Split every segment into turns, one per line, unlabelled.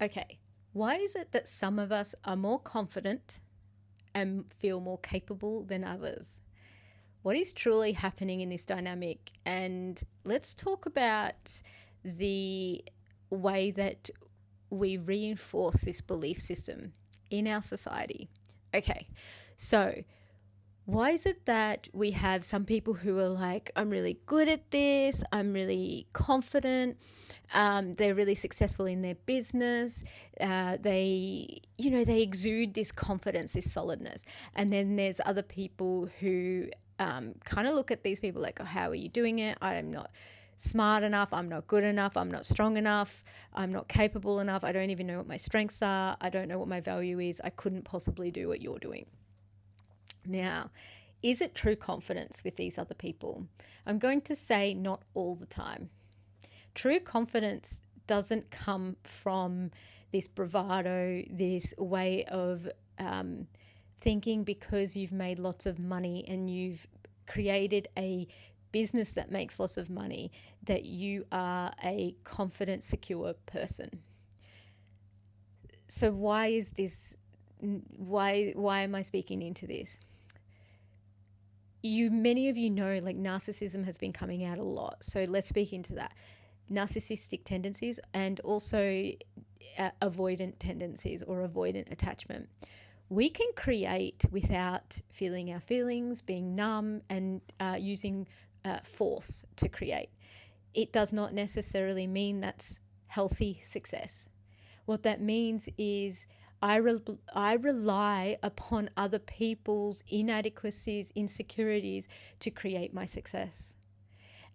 Okay, why is it that some of us are more confident and feel more capable than others? What is truly happening in this dynamic? And let's talk about the way that we reinforce this belief system in our society. Okay, so why is it that we have some people who are like, I'm really good at this, I'm really confident, they're really successful in their business, they exude this confidence, this solidness. And then there's other people who kind of look at these people like, oh, how are you doing it? I'm not smart enough, I'm not good enough, I'm not strong enough, I'm not capable enough, I don't even know what my strengths are, I don't know what my value is, I couldn't possibly do what you're doing. Now, is it true confidence with these other people? I'm going to say not all the time. True confidence doesn't come from this bravado, this way of thinking because you've made lots of money and you've created a business that makes lots of money, that you are a confident, secure person. So why is this? Why am I speaking into this? Many of you know, like, narcissism has been coming out a lot. So let's speak into that. Narcissistic tendencies and also avoidant tendencies or avoidant attachment. We can create without feeling our feelings, being numb, and using force to create. It does not necessarily mean that's healthy success. What that means is I rely upon other people's inadequacies, insecurities to create my success.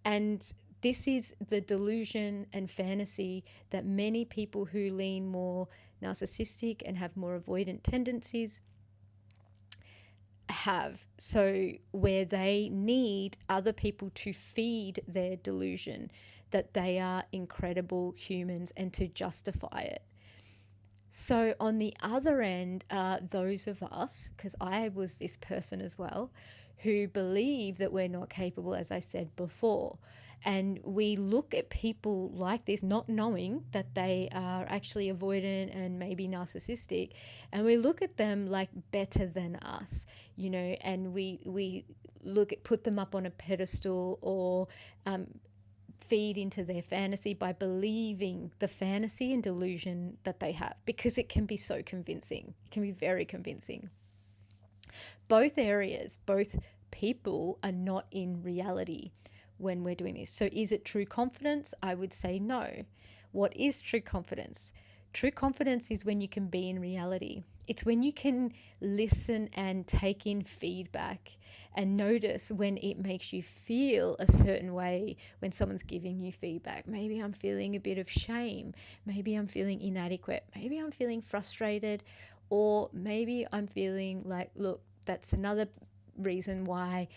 And this is the delusion and fantasy that many people who lean more narcissistic and have more avoidant tendencies have. So where they need other people to feed their delusion that they are incredible humans and to justify it. So on the other end are those of us, because I was this person as well, who believe that we're not capable, as I said before. And we look at people like this, not knowing that they are actually avoidant and maybe narcissistic, and we look at them like better than us, and we put them up on a pedestal or feed into their fantasy by believing the fantasy and delusion that they have, because it can be so convincing. It can be very convincing. Both areas, both people are not in reality when we're doing this. So is it true confidence? I would say no. What is true confidence? True confidence is when you can be in reality. It's when you can listen and take in feedback and notice when it makes you feel a certain way when someone's giving you feedback. Maybe I'm feeling a bit of shame. Maybe I'm feeling inadequate. Maybe I'm feeling frustrated. Or maybe I'm feeling like, look, that's another reason why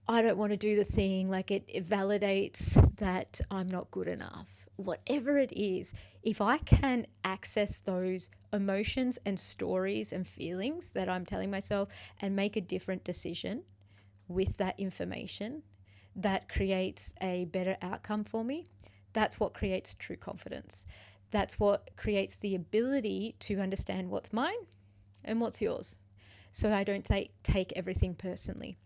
I don't want to do the thing. Like it validates that I'm not good enough. Whatever it is, if I can access those emotions and stories and feelings that I'm telling myself and make a different decision with that information, that creates a better outcome for me. That's what creates true confidence. That's what creates the ability to understand what's mine and what's yours. So I don't take everything personally.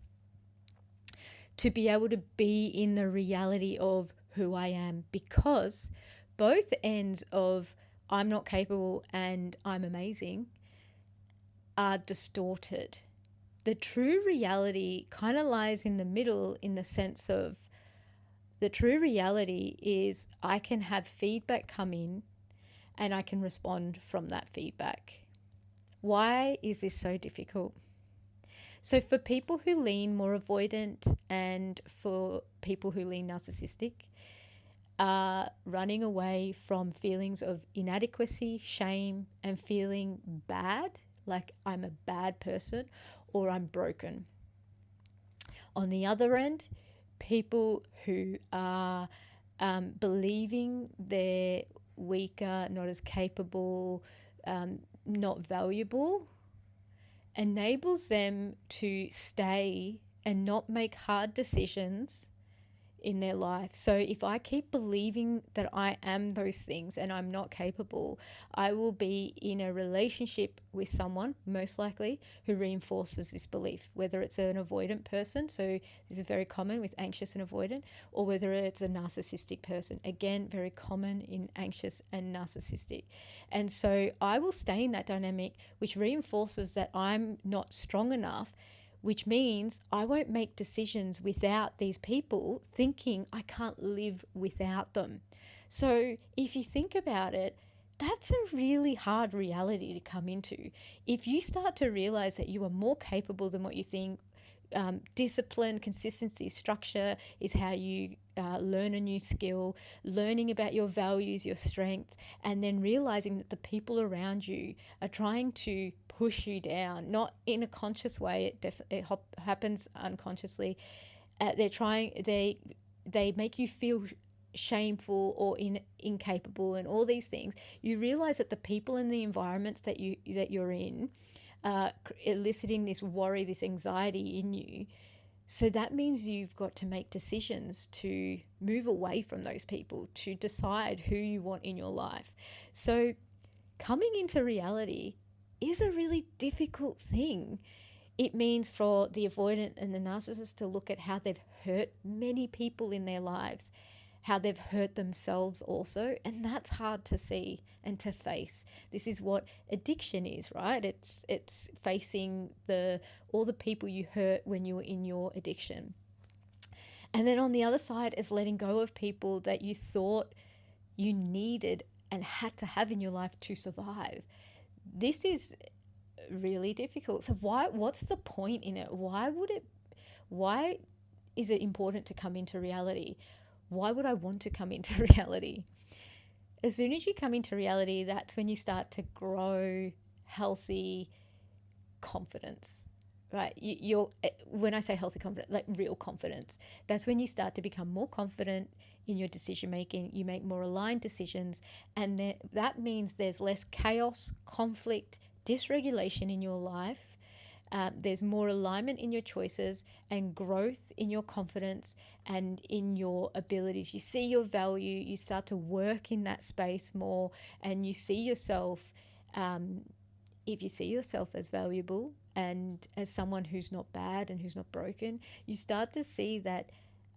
To be able to be in the reality of who I am, because both ends of I'm not capable and I'm amazing are distorted. The true reality kind of lies in the middle, in the sense of the true reality is I can have feedback come in and I can respond from that feedback. Why is this so difficult? So for people who lean more avoidant and for people who lean narcissistic, running away from feelings of inadequacy, shame, and feeling bad, like I'm a bad person or I'm broken. On the other end, people who are believing they're weaker, not as capable, not valuable, enables them to stay and not make hard decisions in their life. So if I keep believing that I am those things and I'm not capable, I will be in a relationship with someone, most likely, who reinforces this belief, whether it's an avoidant person, so this is very common with anxious and avoidant, or whether it's a narcissistic person. Again, very common in anxious and narcissistic. And so I will stay in that dynamic, which reinforces that I'm not strong enough, which means I won't make decisions without these people, thinking I can't live without them. So if you think about it, that's a really hard reality to come into. If you start to realize that you are more capable than what you think, discipline, consistency, structure is how you learn a new skill, learning about your values, your strengths, and then realizing that the people around you are trying to push you down, not in a conscious way. It happens unconsciously. They make you feel shameful or incapable and all these things. You realize that the people and the environments that you're in eliciting this worry, this anxiety in you. So that means you've got to make decisions to move away from those people, to decide who you want in your life. So coming into reality is a really difficult thing. It means for the avoidant and the narcissist to look at how they've hurt many people in their lives, how they've hurt themselves also, and that's hard to see and to face. This is what addiction is, right? It's facing all the people you hurt when you were in your addiction. And then on the other side is letting go of people that you thought you needed and had to have in your life to survive. This is really difficult. So what's the point in it? Why is it important to come into reality? Why would I want to come into reality? As soon as you come into reality, that's when you start to grow healthy confidence, right? When I say healthy confidence, like real confidence, that's when you start to become more confident in your decision making. You make more aligned decisions, and that means there's less chaos, conflict, dysregulation in your life. There's more alignment in your choices and growth in your confidence and in your abilities. You see your value, you start to work in that space more, and you see yourself, if you see yourself as valuable and as someone who's not bad and who's not broken, you start to see that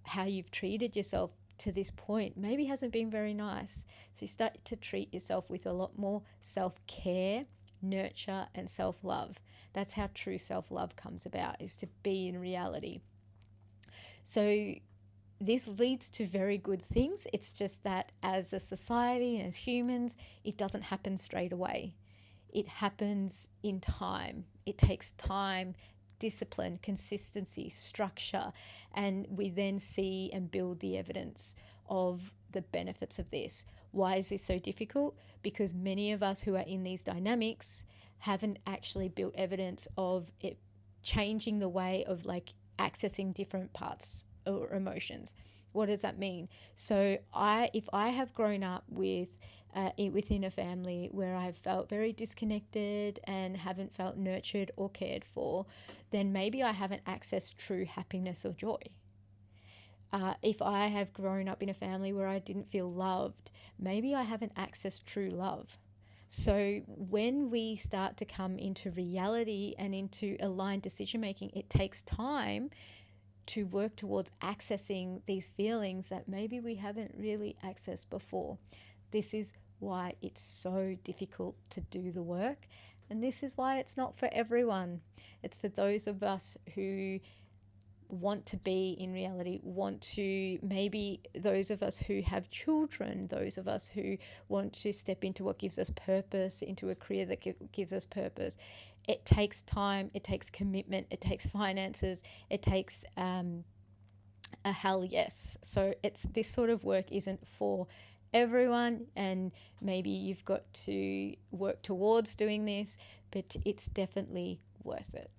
how you've treated yourself to this point maybe hasn't been very nice. So you start to treat yourself with a lot more self-care, nurture, and self-love. That's how true self-love comes about, is to be in reality. So this leads to very good things. It's just that as a society and as humans, it doesn't happen straight away. It happens in time. It takes time, discipline, consistency, structure, and we then see and build the evidence of the benefits of this. Why is this so difficult? Because many of us who are in these dynamics haven't actually built evidence of it changing the way of like accessing different parts or emotions. What does that mean? So if I have grown up within a family where I've felt very disconnected and haven't felt nurtured or cared for, then maybe I haven't accessed true happiness or joy. If I have grown up in a family where I didn't feel loved, maybe I haven't accessed true love. So when we start to come into reality and into aligned decision making, it takes time to work towards accessing these feelings that maybe we haven't really accessed before. This is why it's so difficult to do the work, and this is why it's not for everyone. It's for those of us who want to be in reality, maybe those of us who have children, those of us who want to step into what gives us purpose, into a career that gives us purpose. It takes time, it takes commitment, it takes finances, it takes a hell yes. So this sort of work isn't for everyone, and maybe you've got to work towards doing this, but it's definitely worth it.